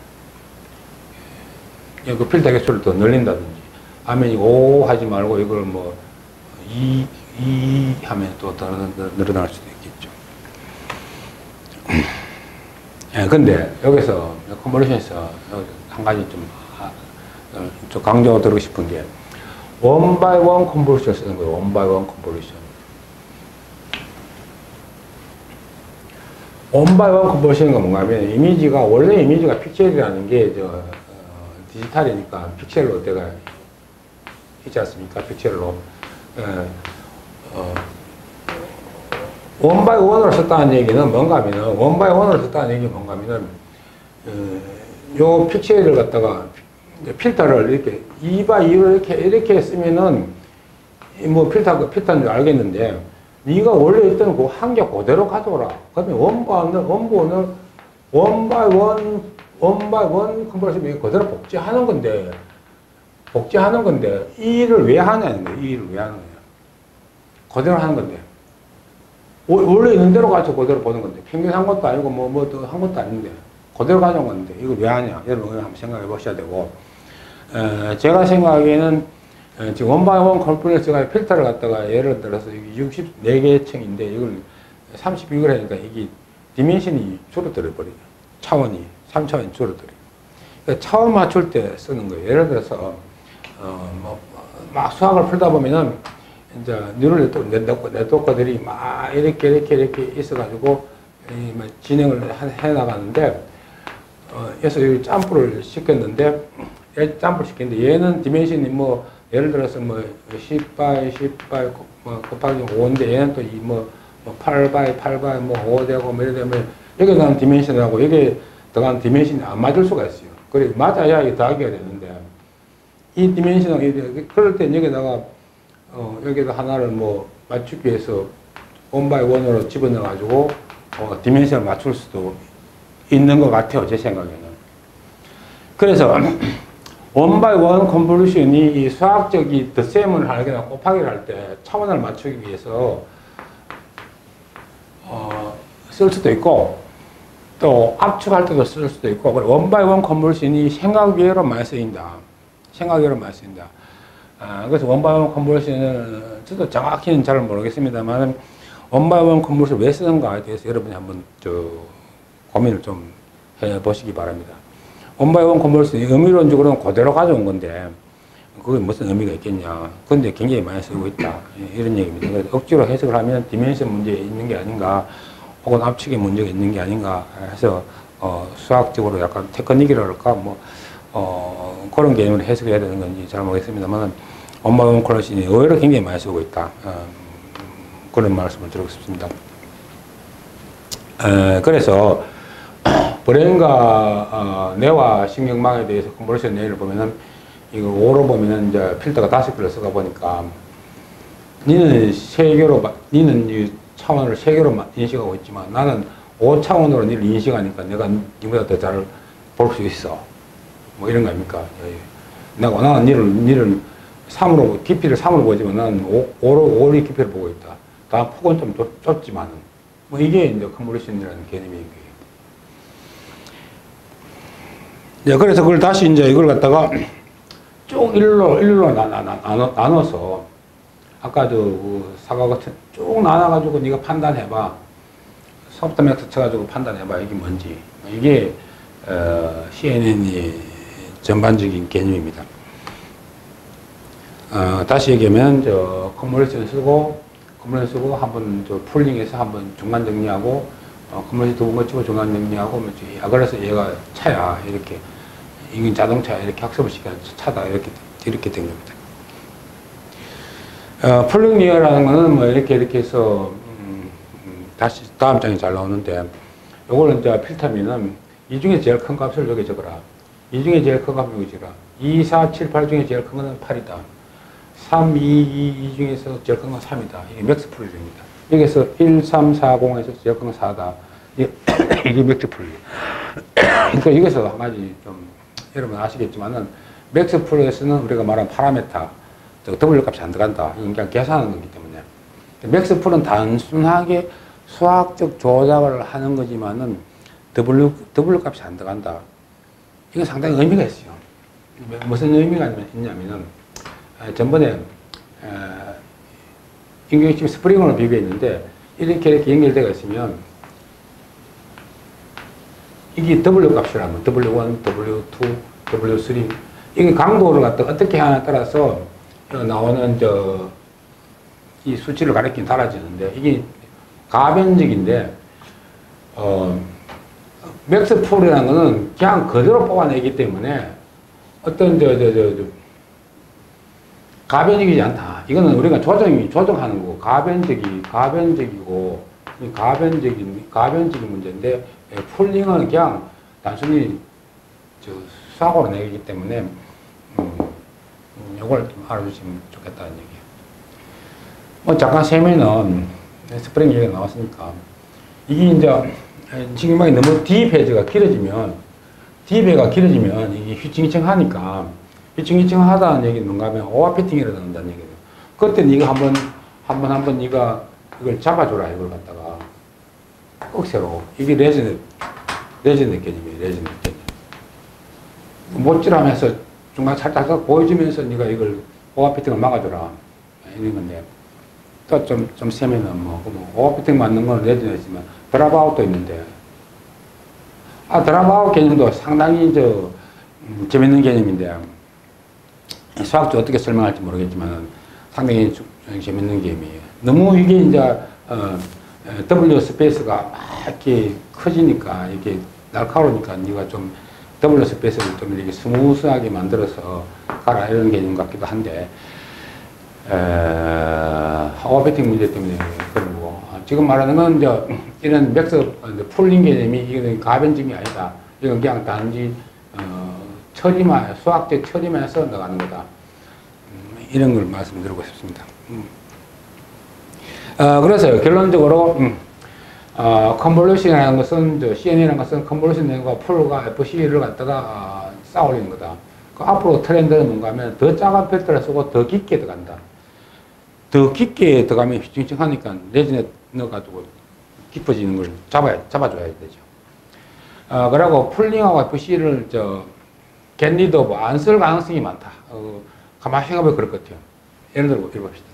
그 필터 개수를 더 늘린다든지 하면 이거 5 하지 말고 이걸 2 하면 또 더 늘어날 수도 있겠죠. 근데 여기서 컨볼루션에서 한 가지 좀 강조드리고 싶은 게 원 바이 원 컨볼루션 쓰는 거예요. 원 바이 원 컨볼루션. 원 바이 원 컨볼루션은 뭔가 하면 원래 이미지가 픽셀이라는 게 디지털이니까 픽셀로 내가 있지 않습니까? 픽셀로. 원 바이 원으로 썼다는 얘기는 뭔가 하면은 원 바이 원으로 썼다는 얘기는 뭔가 하면은 요 픽셀을 갖다가 필터를 이렇게 2x2로 이렇게 쓰면은 필터인 줄 알겠는데 네가 원래 있던 그 한계 그대로 가져오라. 그러면 원 바이 원 컨버전이 그대로 복제하는 건데 이 일을 왜 하냐는 거예요. 이 일을 왜 하는 거냐. 그대로 하는 건데 원래 있는 대로 가지고 그대로 보는 건데 평균 한 것도 아니고 한 것도 아닌데 그대로 가져온 건데 이걸 왜 하냐. 여러분 한번 생각해 보셔야 되고 제가 생각하기에는 지금 원바이원 컨퍼런스가 필터를 갖다가 예를 들어서 64개 층인데 이걸 32개를 하니까 이게 디멘션이 줄어들어 버려요. 차원이 3차원이 줄어들어요. 그러니까 차원 맞출 때 쓰는 거예요. 예를 들어서 막 수학을 풀다 보면은 이제 뉴럴 네트워크들이 막 이렇게 있어가지고 진행을 해 나가는데, 그래서 이 점프를 시켰는데, 얘는 디멘션이 뭐, 예를 들어서 뭐, 10바이 곱하기 5인데, 얘는 또 8바이 뭐 5 되고, 뭐 이래 되면, 여기에 나온 디멘션하고, 여기에 들어간 디멘션이 안 맞을 수가 있어요. 그래, 맞아야 이 더하기가 되는데, 이 디멘션을, 그럴 땐 여기다가, 여기다 하나를 뭐, 맞추기 위해서, 1바이 1으로 집어넣어가지고, 디멘션을 맞출 수도 있는 것 같아요, 제 생각에는. 그래서, 1바이 1 컨볼루션이 이 수학적인 덧셈을 하거나 곱하기를 할 때 차원을 맞추기 위해서 쓸 수도 있고 또 압축할 때도 쓸 수도 있고 1바이 1 컨볼루션이 생각외로 많이 쓰인다. 생각외로 많이 쓰인다. 그래서 1바이 1 컨볼루션은 저도 정확히는 잘 모르겠습니다만 1바이 1 컨볼루션을 왜 쓰는가에 대해서 여러분이 한번 고민을 좀 해보시기 바랍니다. 1바이 1 컨볼루션이 의미론적으로는 그대로 가져온 건데 그게 무슨 의미가 있겠냐. 근데 굉장히 많이 쓰고 있다. 이런 얘기입니다. 그래서 억지로 해석을 하면 디멘션 문제에 있는 게 아닌가 혹은 압축의 문제가 있는 게 아닌가 해서 수학적으로 약간 테크닉이랄까 뭐 그런 개념으로 해석해야 되는 건지 잘 모르겠습니다만 1바이 1 컨볼루션이 의외로 굉장히 많이 쓰고 있다. 그런 말씀을 드리고 싶습니다. 그래서 브레인과 뇌와 신경망에 대해서 컨볼루션 예를 보면은 이거 5로 보면은 이제 필터가 5개를 쓰다 보니까 니는 이 차원을 3개로 인식하고 있지만 나는 5차원으로 니를 인식하니까 내가 니보다 더 잘 볼 수 있어. 뭐 이런 거 아닙니까? 나는 니를 3으로, 깊이를 3으로 보지만 나는 5로 깊이를 보고 있다. 다음 폭은 좀 좁지만은. 뭐 이게 이제 컨볼루션이라는 개념인 거예요. 네, 그래서 그걸 다시 이제 이걸 갖다가 쭉 일로 나눠서 아까 사과 같은 쭉 나눠가지고 네가 판단해봐. 소프트맥스 쳐가지고 판단해봐. 이게 뭔지. 이게 CNN이 전반적인 개념입니다. 다시 얘기하면 컨볼루션 쓰고 한번 풀링해서 한번 중간 정리하고 컨볼루션 두 번 거치고 중간 정리하고 그래서 얘가 차야 이렇게. 이건 자동차 이렇게 학습을 시켜서 차다 이렇게 된 겁니다. 폴링리어라는 거는 뭐 이렇게 해서 다시 다음 장에 잘 나오는데 요거는 이제 필터면은 이 중에 제일 큰 값을 여기 적어라. 이 중에 제일 큰 값을 여기 적어라. 2, 4, 7, 8 중에 제일 큰 거는 8이다. 3, 2 중에서 제일 큰 건 3이다. 이게 맥스 풀입니다. 여기서 1, 3, 4, 0에서 제일 큰 건 4다. 이게 맥스 풀이. 그러니까 여기서 한 가지 좀 여러분 아시겠지만은 맥스 풀에서는 우리가 말한 파라메타 W 값이 안 들어간다. 이건 그냥 계산하는 거기 때문에 맥스 풀은 단순하게 수학적 조작을 하는 거지만은 W 값이 안 들어간다. 이건 상당히 의미가 있어요. 무슨 의미가 있냐면은 전번에 인공지능 스프링으로 비교했는데 이렇게 연결되어 있으면 이게 W 값이라면 W1, W2, W3 이게 강도를 갖다 어떻게 하냐에 따라서 나오는 이 수치를 가리키는 달라지는데 이게 가변적인데 맥스 풀이라는 거는 그냥 그대로 뽑아내기 때문에 어떤 가변적이지 않다. 이거는 우리가 조정하는 거고 가변적이고 가변적인 문제인데 풀링은 그냥 단순히 수학으로 내기 때문에 이걸 좀 알아주시면 좋겠다는 얘기예요. 뭐 잠깐 세면은 스프링 얘기가 나왔으니까 이게 이제 신경망이 너무 D배가 길어지면 이게 휘청휘청하니까 휘청휘청하다는 얘기는 뭔가 하면 오버피팅이라 된다는 얘기예요. 그때 네가 한번 네가 이걸 잡아줘라 이걸 갖다가 억세로 이게 레저넷 개념이에요. 레저넷 개념. 못질하면서 중간 살짝 보여주면서 네가 이걸 오버피팅을 막아줘라 이런 건데 또 좀 세면은 오버피팅 맞는 건 레저넷이지만 드랍아웃도 있는데 드랍아웃 개념도 상당히 재밌는 개념인데 수학적으로 어떻게 설명할지 모르겠지만 상당히 재밌는 게임이에요. 너무 이게 이제 W 스페이스가 막 이렇게 커지니까 이게 날카로우니까 네가 좀 W 스페이스를 좀 이렇게 스무스하게 만들어서 가라 이런 개념 같기도 한데 오버피팅 문제 때문에 그런 거고 지금 말하는 건 이제 이런 맥스 풀링 개념이 이건 가변증이 아니다. 이건 그냥 단지 처리만 수학적 처리만 해서 나가는 거다. 이런 걸 말씀드리고 싶습니다. 그래서 결론적으로 컨볼루션이라는 것은 CNN이라는 것은 컨볼루션 내용과 풀과 FC를 갖다가 쌓아 올리는 거다. 그 앞으로 트렌드는 뭔가 하면 더 작은 팩터를 쓰고 더 깊게 들어간다. 더 깊게 들어가면 휘청휘청하니까 레진에 넣어가지고 깊어지는 걸 잡아줘야 되죠. 그리고 풀링하고 FC를 겟리더 안 쓸 가능성이 많다. 가만히 생각해보면 그럴 것 같아요. 예를 들어 읽어봅시다.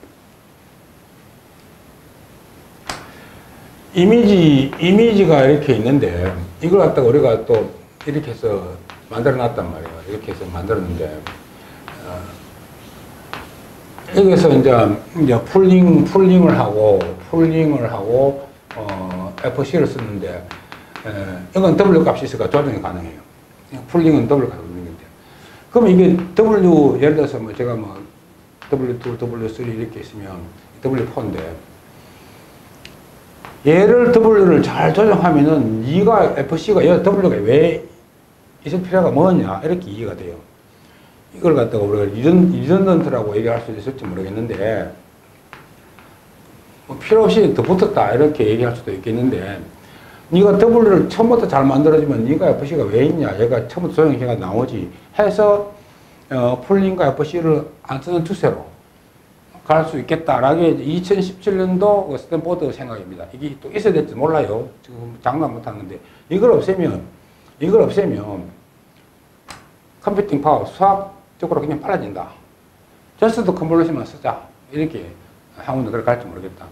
이미지가 이렇게 있는데 이걸 갖다가 우리가 또 이렇게 해서 만들어 놨단 말이에요. 이렇게 해서 만들었는데 여기서 이제 풀링을 하고 FC를 쓰는데 이건 W 값이 있으니까 조정이 가능해요. 풀링은 W 값이 있는 건데 그럼 이게 W 예를 들어서 뭐 제가 뭐 W2, W3 이렇게 있으면 W4인데 얘를 W를 잘 조정하면은 네가 FC가 얘 W가 왜 있을 필요가 뭐냐 이렇게 이해가 돼요. 이걸 갖다가 우리가 리전던트라고 얘기할 수 있을지 모르겠는데 뭐 필요 없이 더 붙었다 이렇게 얘기할 수도 있겠는데 네가 W를 처음부터 잘 만들어주면 네가 FC가 왜 있냐 얘가 처음부터 조정해가 나오지 해서 풀링과 FC를 안 쓰는 추세로 갈 수 있겠다라고 2017년도 스탠포드 생각입니다. 이게 또 있어야 될지 몰라요. 지금 장담 못 하는데 이걸 없애면 컴퓨팅 파워 수학적으로 그냥 빨라진다. 저스트 컨볼루션만 쓰자 이렇게 하면 그렇게 갈지 모르겠다.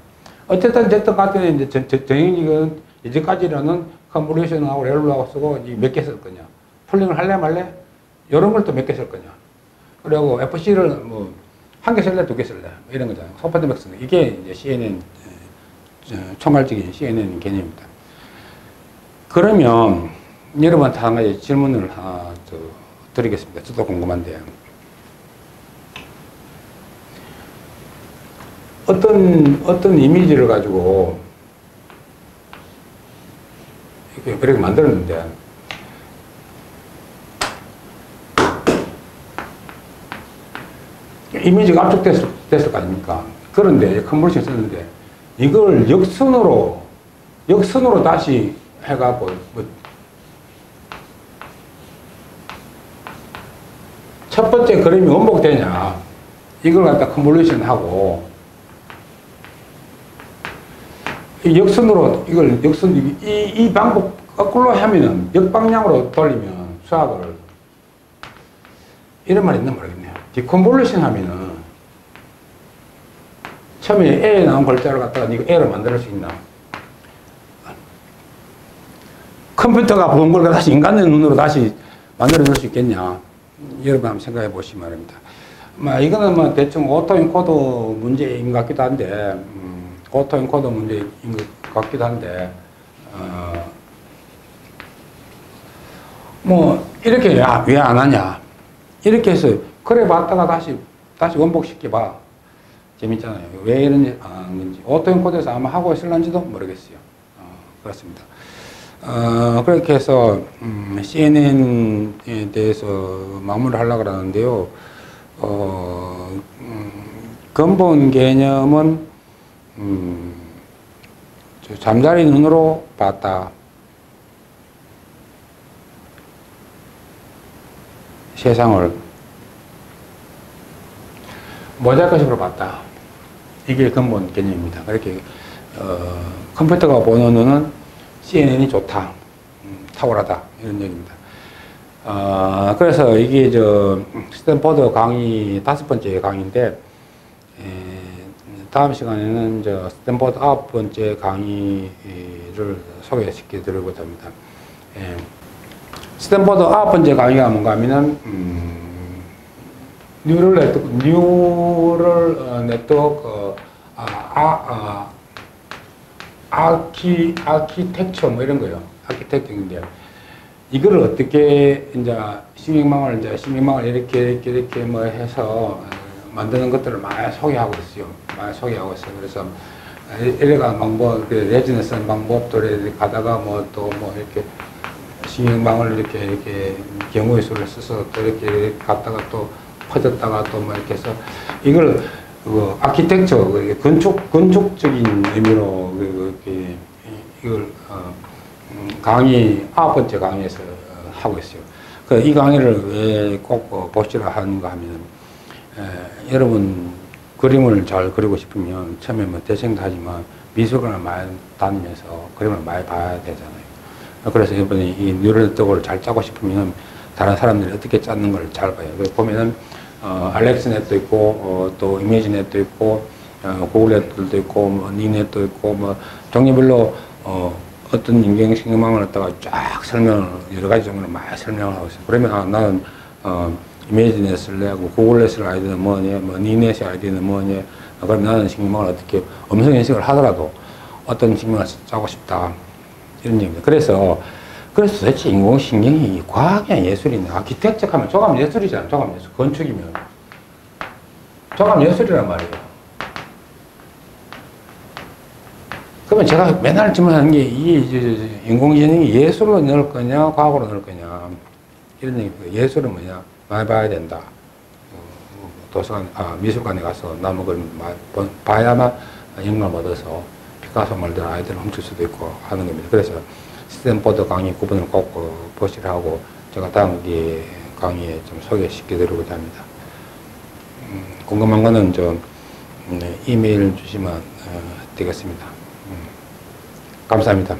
어쨌든 간에 이제 정형적인 이제까지는 컨볼루션하고 렐루하고 쓰고 몇 개 쓸 거냐 풀링을 할래 말래 이런 걸 또 몇 개 쓸 거냐 그리고 FC를 뭐 한 개 쓸래, 두 개 쓸래, 이런 거잖아요. 소프트맥스는. 이게 이제 CNN, 총괄적인 CNN 개념입니다. 그러면, 여러분한테 한 가지 질문을 하나 드리겠습니다. 저도 궁금한데. 어떤 이미지를 가지고, 이렇게 만들었는데, 이미지가 압축됐을 거 아닙니까? 그런데 컨볼루션 썼는데 이걸 역선으로 다시 해갖고 첫 번째 그림이 원복되냐 이걸 갖다 컨볼루션 하고 이 방법 거꾸로 하면은 역방향으로 돌리면 수학을 이런 말이 있나 모르겠네요. 디컨볼루션 하면은 처음에 A에 나온 글자를 갖다가 이거 A로 만들 수 있나? 컴퓨터가 본 걸 다시 인간의 눈으로 다시 만들어 낼 수 있겠냐? 여러분 한번 생각해 보시기 바랍니다. 이거는 뭐 대충 오토인코더 문제인 것 같기도 한데, 오토인코더 문제인 것 같기도 한데, 뭐 이렇게 왜 안 하냐? 이렇게 해서 그래 봤다가 다시 원복시켜봐. 재밌잖아요. 왜 이런지 안 건지. 오토인코드에서 아마 하고 있을런지도 모르겠어요. 그렇습니다. 그렇게 해서 CNN에 대해서 마무리를 하려고 하는데요. 근본 개념은 잠자리 눈으로 봤다. 세상을 모자이크식으로 봤다. 이게 근본 개념입니다. 이렇게 컴퓨터가 보는 눈은 CNN이 좋다, 탁월하다 이런 얘기입니다. 그래서 이게 스탠포드 강의 5번째 강의인데 다음 시간에는 스탠포드 9번째 강의를 소개시켜 드리고자 합니다. 스탠포드 9번째 강의가 뭔가 하면은 뉴럴 네트워크 아키텍처 뭐 이런 거요. 아키텍처인데 이거를 어떻게 이제 신경망을 이렇게 뭐 해서 만드는 것들을 많이 소개하고 있어요. 그래서 이래가 방법, 레진을 쓰는 방법들에 가다가 뭐 또 뭐 이렇게 신경망을 이렇게 경우의 수를 써서 또 이렇게 갔다가 또 퍼졌다가 또 뭐 이렇게 해서 이걸 아키텍처 건축적인 의미로 이걸 강의 9번째 강의에서 하고 있어요. 이 강의를 왜 꼭 보시라 하는가 하면 여러분 그림을 잘 그리고 싶으면 처음에 뭐 대생도 하지만 미술관을 많이 다니면서 그림을 많이 봐야 되잖아요. 그래서 이번에 이 뉴럴 네트워크를 잘 짜고 싶으면 다른 사람들이 어떻게 짜는 걸 잘 봐요. 보면은 알렉스넷도 있고 또 이미지넷도 있고 구글넷도 있고 뭐 니넷도 있고 뭐 종류별로 어떤 인공신경망을 갖다가 쫙 설명을 여러 가지 종류로 많이 설명을 하고 있어요. 그러면 나는 이미지넷을 내고 구글넷을 아이디는 뭐니, 뭐 니넷의 아이디는 뭐니. 그럼 나는 신경망을 어떻게 음성 인식을 하더라도 어떤 신경을 짜고 싶다 이런 얘기입니다. 그래서 도대체 인공신경이 과학이냐 예술이냐. 아키텍처 하면 조감 예술이잖아. 조감 예술. 건축이면 조감 예술이란 말이에요. 그러면 제가 맨날 질문하는 게 이 인공지능이 예술로 넣을 거냐 과학으로 넣을 거냐 이런 얘기입니다. 예술은 뭐냐 많이 봐야 된다. 도서관, 미술관에 가서 나무 그림 봐야만 영감 얻어서 피카소 말대로 아이들을 훔칠 수도 있고 하는 겁니다. 그래서 스탠포드 강의 9번을 꼭 보시라고 제가 다음 강의에 좀 소개시켜 드리고자 합니다. 궁금한 거는 좀 이메일 주시면 되겠습니다. 감사합니다.